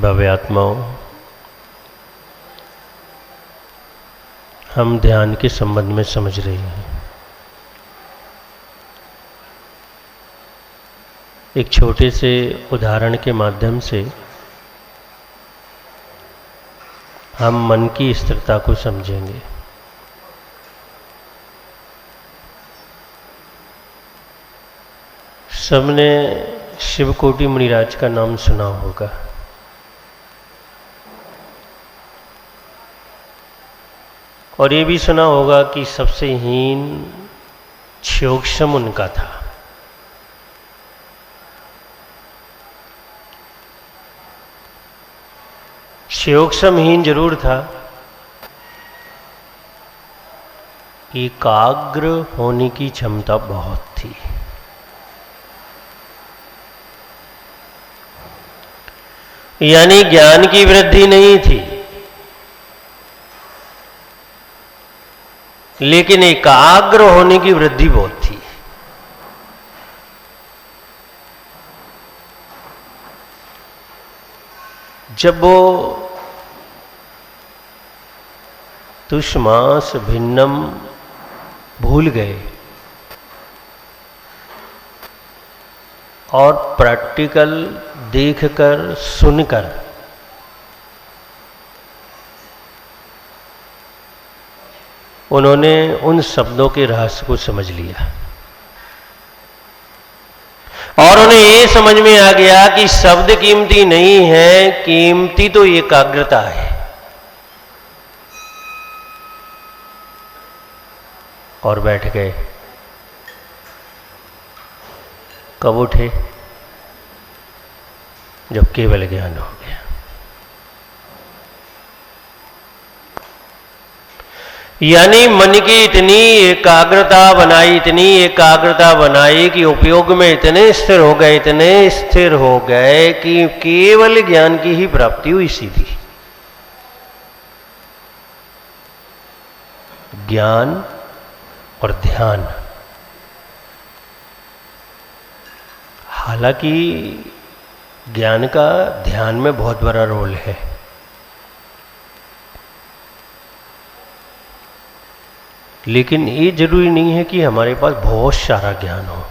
भव्य आत्माओं, हम ध्यान के संबंध में समझ रहे हैं। एक छोटे से उदाहरण के माध्यम से हम मन की स्थिरता को समझेंगे। सबने शिवकोटि मुनिराज का नाम सुना होगा। और ये भी सुना होगा कि सबसे हीन क्षोक्षम उनका था। क्षोक्षमहीन जरूर था, एकाग्र होने की क्षमता बहुत थी। यानी ज्ञान की वृद्धि नहीं थी, लेकिन एकाग्र होने की वृद्धि बहुत थी। जब वो तुष्मास भिन्नम भूल गए और प्रैक्टिकल देखकर सुनकर उन्होंने उन शब्दों के रहस्य को समझ लिया और उन्हें ये समझ में आ गया कि शब्द कीमती नहीं है, कीमती तो एकाग्रता है। और बैठ गए। कब उठे? जब केवल ज्ञान हो गया। यानी मन की इतनी एकाग्रता बनाई कि उपयोग में इतने स्थिर हो गए कि केवल ज्ञान की ही प्राप्ति हुई सीधी। ज्ञान और ध्यान, हालांकि ज्ञान का ध्यान में बहुत बड़ा रोल है, लेकिन ये जरूरी नहीं है कि हमारे पास बहुत सारा ज्ञान हो।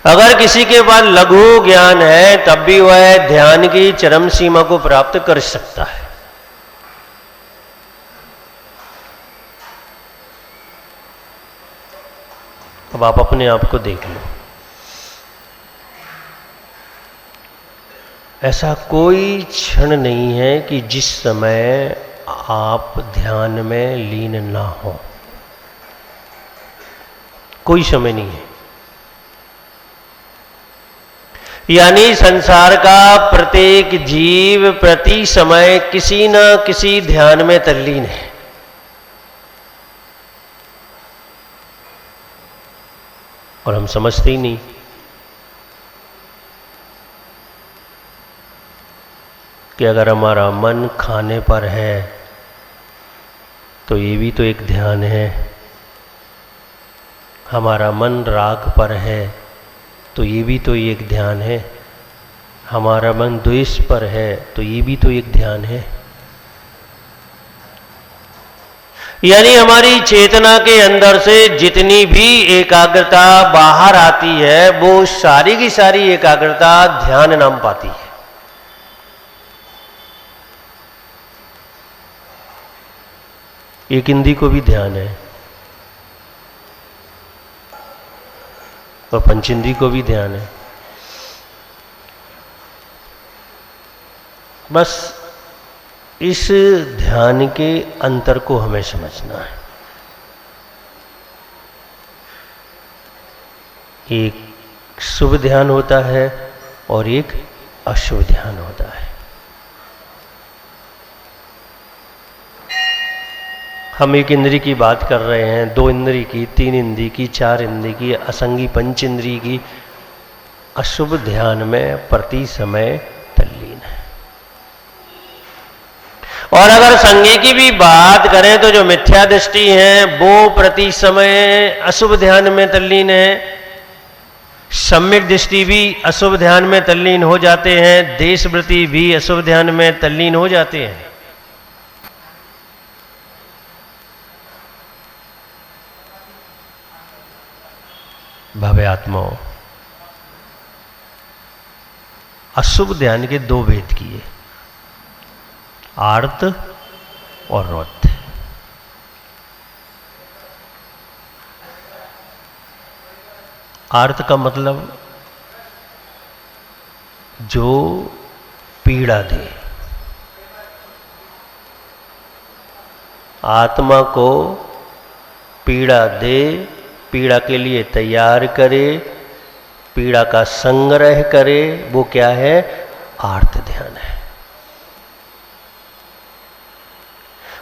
अगर किसी के पास लघु ज्ञान है तब भी वह ध्यान की चरम सीमा को प्राप्त कर सकता है। अब आप अपने आप को देख लो। ऐसा कोई क्षण नहीं है कि जिस समय आप ध्यान में लीन ना हो। कोई समय नहीं है। यानी संसार का प्रत्येक जीव प्रति समय किसी न किसी ध्यान में तल्लीन है। और हम समझते ही नहीं। कि अगर हमारा मन खाने पर है तो ये भी तो एक ध्यान है, हमारा मन राग पर है तो ये भी तो एक ध्यान है, हमारा मन द्वेष पर है तो ये भी तो एक ध्यान है। यानी हमारी चेतना के अंदर से जितनी भी एकाग्रता बाहर आती है वो सारी की सारी एकाग्रता ध्यान नाम पाती है। एक इंद्री को भी ध्यान है और पंचेंद्री को भी ध्यान है। बस इस ध्यान के अंतर को हमें समझना है। एक शुभ ध्यान होता है और एक अशुभ ध्यान होता है। हम एक इंद्री की बात कर रहे हैं, 2 इंद्री की, 3 इंद्री की, 4 इंद्री की, असंगी पंच इंद्री की। अशुभ ध्यान में प्रति समय तल्लीन है। और अगर संज्ञा की भी बात करें तो जो मिथ्या दृष्टि है वो प्रति समय अशुभ ध्यान में तल्लीन है। सम्यक दृष्टि भी अशुभ ध्यान में तल्लीन हो जाते हैं, देशवृत्ति भी अशुभ ध्यान में तल्लीन हो जाते हैं। भव्यात्माओं, अशुभ ध्यान के दो भेद किए, आर्त और रौद्र। आर्त का मतलब जो पीड़ा दे, आत्मा को पीड़ा दे, पीड़ा के लिए तैयार करे, पीड़ा का संग्रह करे, वो क्या है? आर्त ध्यान है।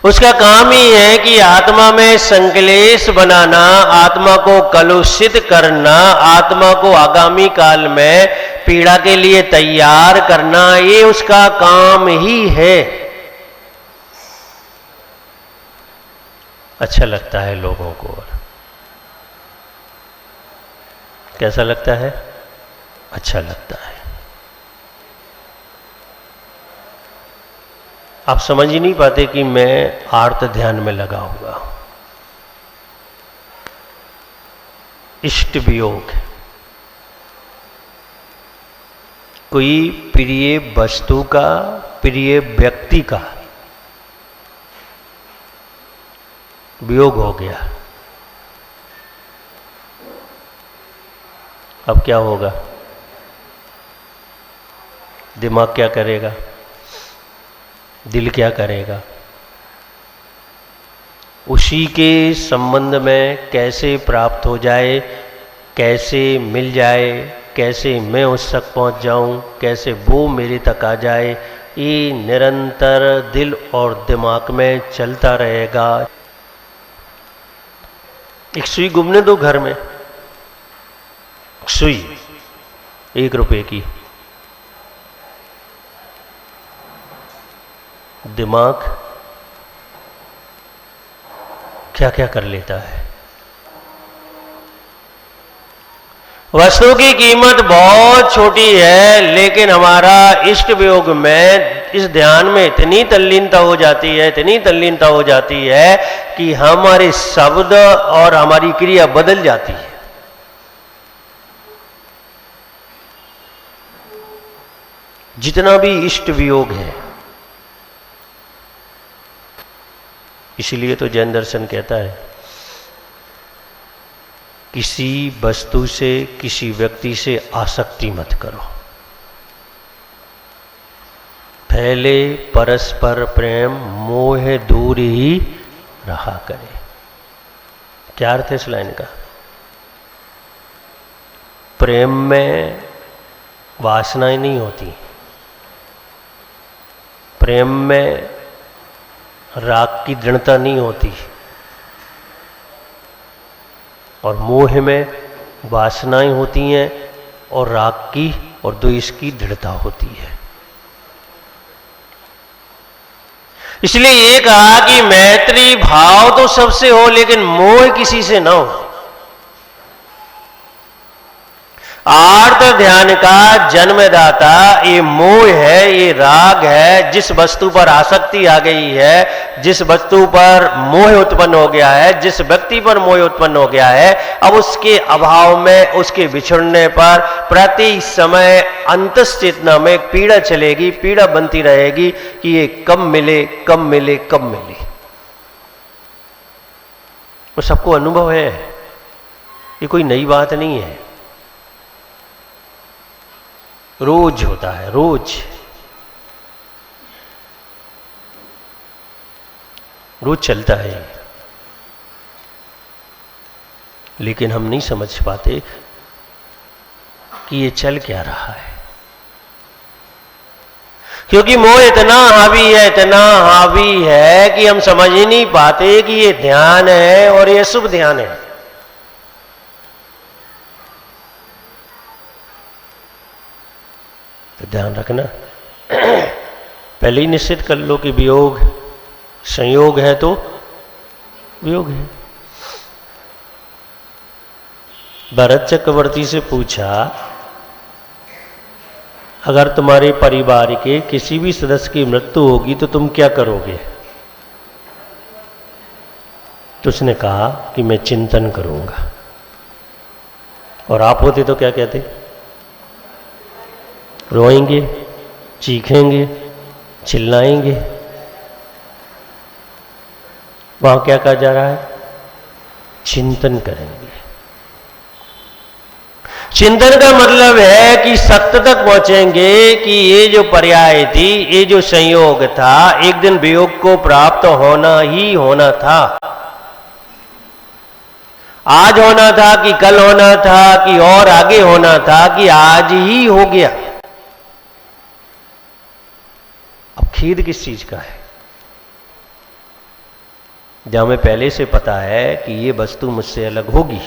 उसका काम ही है कि आत्मा में संक्लेश बनाना, आत्मा को कलुषित करना, आत्मा को आगामी काल में पीड़ा के लिए तैयार करना, ये उसका काम ही है। अच्छा लगता है लोगों को, कैसा लगता है? अच्छा लगता है। आप समझ ही नहीं पाते कि मैं आर्त ध्यान में लगा हुआ हूं। इष्ट वियोग, कोई प्रिय वस्तु का, प्रिय व्यक्ति का वियोग हो गया, अब क्या होगा? दिमाग क्या करेगा? दिल क्या करेगा? उसी के संबंध में कैसे प्राप्त हो जाए, कैसे मिल जाए, कैसे मैं उस तक पहुंच जाऊं, कैसे वो मेरे तक आ जाए, ये निरंतर दिल और दिमाग में चलता रहेगा। एक सुई घूमने दो घर में, सुई 1 रुपए की, दिमाग क्या क्या कर लेता है। वस्तु की कीमत बहुत छोटी है, लेकिन हमारा इष्ट वियोग में, इस ध्यान में इतनी तल्लीनता हो जाती है, इतनी तल्लीनता हो जाती है कि हमारे शब्द और हमारी क्रिया बदल जाती है। जितना भी इष्ट वियोग है, इसलिए तो जैन दर्शन कहता है किसी वस्तु से, किसी व्यक्ति से आसक्ति मत करो, पहले परस्पर प्रेम मोह दूर ही रहा करे। क्या अर्थ है इस लाइन का? प्रेम में वासनाएं नहीं होती, प्रेम में राग की दृढ़ता नहीं होती, और मोह में वासनाएं होती हैं और राग की और द्वेष की दृढ़ता होती है। इसलिए ये कहा कि मैत्री भाव तो सबसे हो, लेकिन मोह किसी से ना हो। आर्त ध्यान का जन्मदाता ये मोह है, ये राग है। जिस वस्तु पर आसक्ति आ गई है, जिस वस्तु पर मोह उत्पन्न हो गया है, जिस व्यक्ति पर मोह उत्पन्न हो गया है, अब उसके अभाव में, उसके बिछड़ने पर प्रति समय अंतश्चेतना में पीड़ा चलेगी, पीड़ा बनती रहेगी कि ये कब मिले, कब मिले, कब मिले। वो सबको अनुभव है, ये कोई नई बात नहीं है, रोज होता है, रोज रोज चलता है। लेकिन हम नहीं समझ पाते कि ये चल क्या रहा है, क्योंकि मोह इतना हावी है, इतना हावी है कि हम समझ ही नहीं पाते कि ये ध्यान है और ये शुभ ध्यान है। तो ध्यान रखना, पहले ही निश्चित कर लो कि वियोग संयोग है तो वियोग है, भरत चक्रवर्ती से पूछा, अगर तुम्हारे परिवार के किसी भी सदस्य की मृत्यु होगी तो तुम क्या करोगे? तो उसने कहा कि मैं चिंतन करूंगा। और आप होते तो क्या कहते? रोएंगे, चीखेंगे, चिल्लाएंगे। वहां क्या कहा जा रहा है? चिंतन करेंगे। चिंतन का मतलब है कि सत्य तक पहुंचेंगे कि ये जो पर्याय थी, ये जो संयोग था, एक दिन वियोग को प्राप्त होना ही होना था। आज होना था कि कल होना था कि और आगे होना था कि आज ही हो गया। अब खेद किस चीज का है? जब हमें पहले से पता है कि ये वस्तु मुझसे अलग होगी,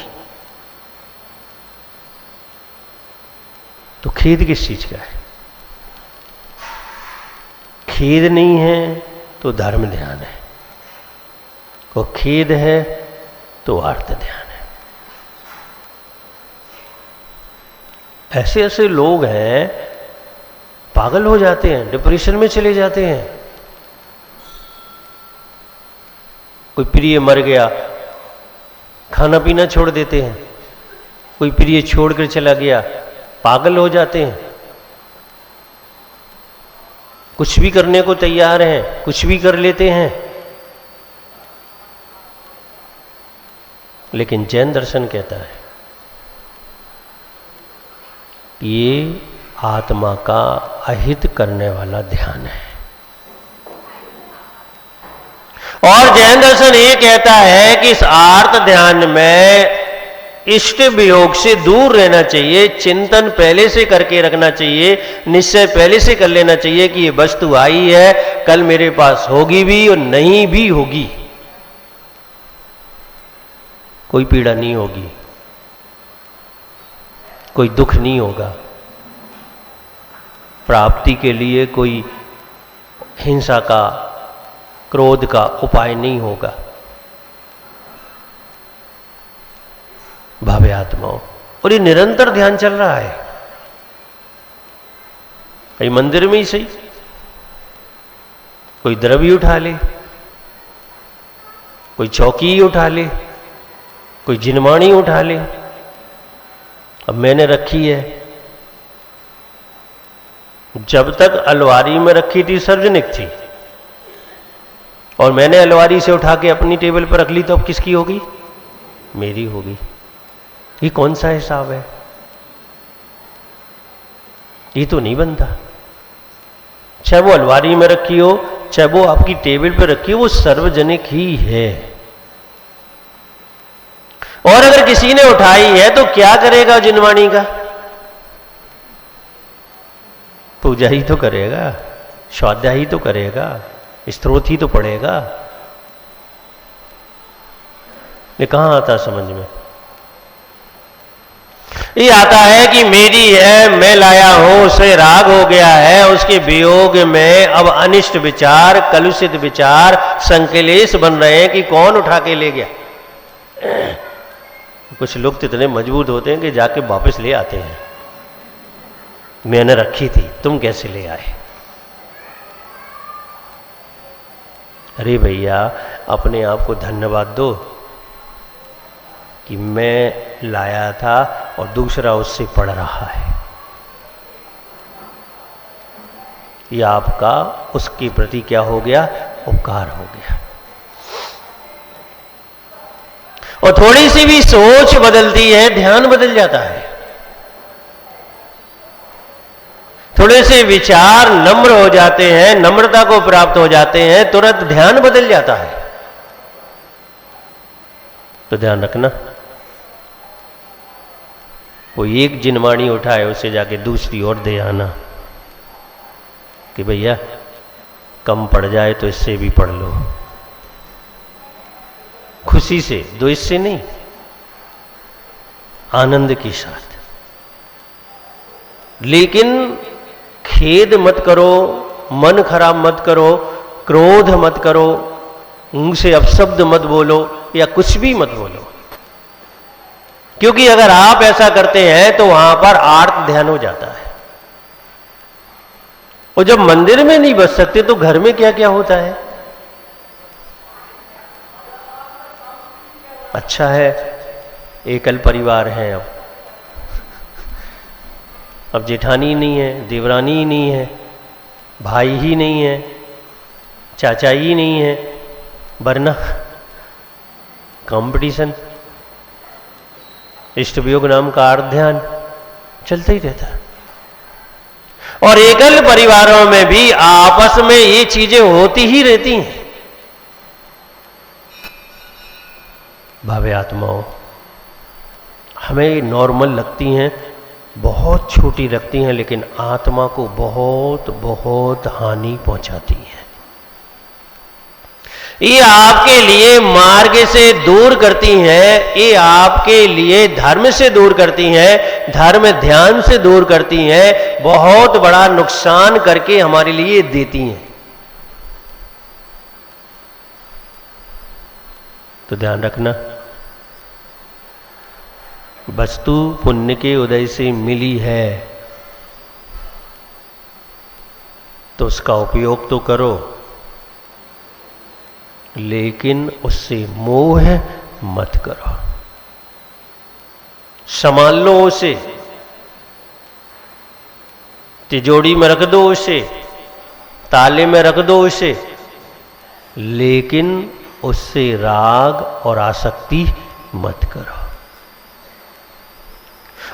तो खेद किस चीज का है? खेद नहीं है तो धर्म ध्यान है, और खेद है तो अर्थ ध्यान है। ऐसे ऐसे लोग हैं, पागल हो जाते हैं, डिप्रेशन में चले जाते हैं। कोई प्रिय मर गया, खाना पीना छोड़ देते हैं। कोई प्रिय छोड़कर चला गया, पागल हो जाते हैं। कुछ भी करने को तैयार हैं, कुछ भी कर लेते हैं। लेकिन जैन दर्शन कहता है ये आत्मा का अहित करने वाला ध्यान है। और जैन दर्शन ये कहता है कि इस आर्त ध्यान में इष्ट वियोग से दूर रहना चाहिए, चिंतन पहले से करके रखना चाहिए, निश्चय पहले से कर लेना चाहिए कि ये वस्तु आई है, कल मेरे पास होगी भी और नहीं भी होगी। कोई पीड़ा नहीं होगी, कोई दुख नहीं होगा, प्राप्ति के लिए कोई हिंसा का, क्रोध का उपाय नहीं होगा। भावे आत्माओं, और ये निरंतर ध्यान चल रहा है। कहीं मंदिर में ही सही, कोई द्रव्य उठा ले, कोई चौकी ही उठा ले, कोई जिनमानी उठा ले। अब मैंने रखी है, जब तक अलमारी में रखी थी सार्वजनिक थी, और मैंने अलमारी से उठा के अपनी टेबल पर रख ली, तो अब किसकी होगी? मेरी होगी। ये कौन सा हिसाब है? ये तो नहीं बनता। चाहे वो अलमारी में रखी हो, चाहे वो आपकी टेबल पर रखी हो, वो सार्वजनिक ही है। और अगर किसी ने उठाई है तो क्या करेगा जिनवाणी का? पूजा ही तो करेगा, स्वाध्याय ही तो करेगा, स्तोत्र ही तो पढ़ेगा। ये कहां आता समझ में? ये आता है कि मेरी है, मैं लाया हूं, उसे राग हो गया है, उसके वियोग में अब अनिष्ट विचार, कलुषित विचार, संकलेश बन रहे हैं कि कौन उठा के ले गया। कुछ लोग तो इतने मजबूत होते हैं कि जाके वापस ले आते हैं, मैंने रखी थी, तुम कैसे ले आए? अरे भैया, अपने आप को धन्यवाद दो कि मैं लाया था और दूसरा उससे पढ़ रहा है। यह आपका उसके प्रति क्या हो गया? उपकार हो गया। और थोड़ी सी भी सोच बदलती है, ध्यान बदल जाता है। थोड़े से विचार नम्र हो जाते हैं, नम्रता को प्राप्त हो जाते हैं, तुरंत ध्यान बदल जाता है। तो ध्यान रखना, कोई एक जिनवाणी उठाए, उसे जाके दूसरी ओर दे आना कि भैया कम पड़ जाए तो इससे भी पढ़ लो, खुशी से, द्वेष से नहीं, आनंद के साथ। लेकिन खेद मत करो, मन खराब मत करो, क्रोध मत करो, मुंह से अपशब्द मत बोलो, या कुछ भी मत बोलो। क्योंकि अगर आप ऐसा करते हैं तो वहां पर आर्त ध्यान हो जाता है। और जब मंदिर में नहीं बच सकते तो घर में क्या क्या होता है। अच्छा है एकल परिवार है, अब जेठानी नहीं है, देवरानी ही नहीं है, भाई ही नहीं है, चाचा ही नहीं है, वरना कंपटीशन, इष्ट वियोग नाम का अर्थ ध्यान चलता ही रहता है। और एकल परिवारों में भी आपस में ये चीजें होती ही रहती हैं। भावे आत्माओं, हमें नॉर्मल लगती हैं, बहुत छोटी लगती हैं, लेकिन आत्मा को बहुत बहुत हानि पहुंचाती हैं। ये आपके लिए मार्ग से दूर करती हैं, ये आपके लिए धर्म से दूर करती हैं, धर्म ध्यान से दूर करती हैं, बहुत बड़ा नुकसान करके हमारे लिए देती हैं। तो ध्यान रखना, वस्तु पुण्य के उदय से मिली है तो उसका उपयोग तो करो, लेकिन उससे मोह मत करो। संभाल लो उसे, तिजोरी में रख दो उसे, ताले में रख दो उसे, लेकिन उससे राग और आसक्ति मत करो।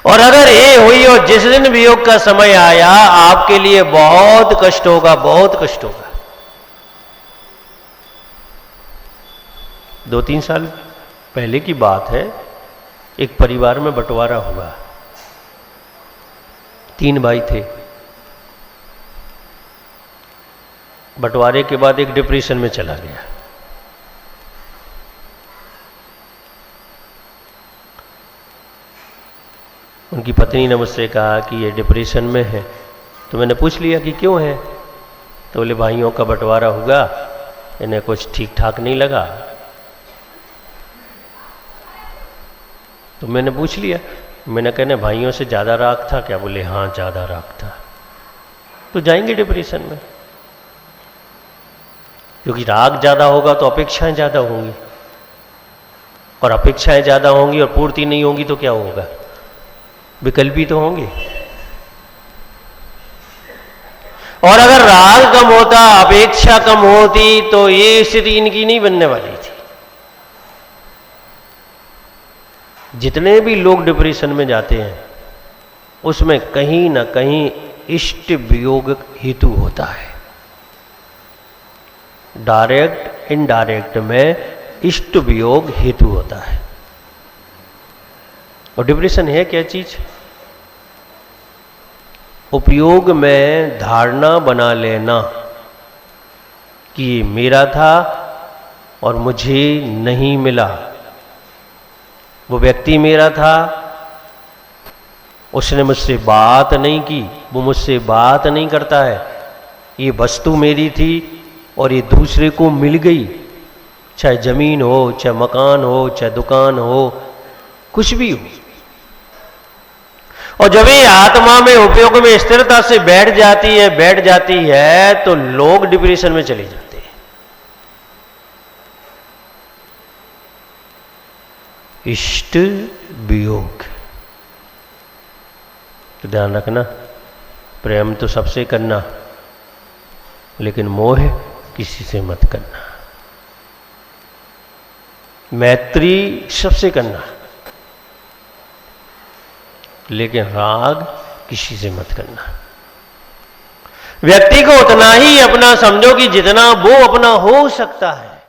और अगर ये हुई और जिस दिन वियोग का समय आया, आपके लिए बहुत कष्ट होगा, बहुत कष्ट होगा। 2-3 साल पहले की बात है, एक परिवार में बंटवारा हुआ। 3 भाई थे। बंटवारे के बाद एक डिप्रेशन में चला गया। उनकी पत्नी ने मुझसे कहा कि ये डिप्रेशन में है। तो मैंने पूछ लिया कि क्यों है। तो बोले भाइयों का बंटवारा हुआ, इन्हें कुछ ठीक ठाक नहीं लगा। तो मैंने पूछ लिया, मैंने कहने भाइयों से ज़्यादा राग था क्या? बोले हाँ ज़्यादा राग था। तो जाएंगे डिप्रेशन में, क्योंकि राग ज़्यादा होगा तो अपेक्षाएं ज़्यादा होंगी, और अपेक्षाएं ज़्यादा होंगी और पूर्ति नहीं होंगी तो क्या होगा? विकल्पी तो होंगे। और अगर राग कम होता, अपेक्षा कम होती, तो ये स्थिति इनकी नहीं बनने वाली थी। जितने भी लोग डिप्रेशन में जाते हैं, उसमें कहीं ना कहीं इष्ट वियोग हेतु होता है। डायरेक्ट इनडायरेक्ट में इष्ट वियोग हेतु होता है। और डिप्रेशन है क्या चीज? उपयोग में धारणा बना लेना कि ये मेरा था और मुझे नहीं मिला, वो व्यक्ति मेरा था, उसने मुझसे बात नहीं की, वो मुझसे बात नहीं करता है, ये वस्तु मेरी थी और ये दूसरे को मिल गई, चाहे जमीन हो, चाहे मकान हो, चाहे दुकान हो, कुछ भी हो। और जब ये आत्मा में उपयोग में स्थिरता से बैठ जाती है तो लोग डिप्रेशन में चले जाते हैं। इष्ट वियोग, तो ध्यान रखना, प्रेम तो सबसे करना, लेकिन मोह किसी से मत करना। मैत्री सबसे करना, लेकिन राग किसी से मत करना। व्यक्ति को उतना ही अपना समझो कि जितना वो अपना हो सकता है।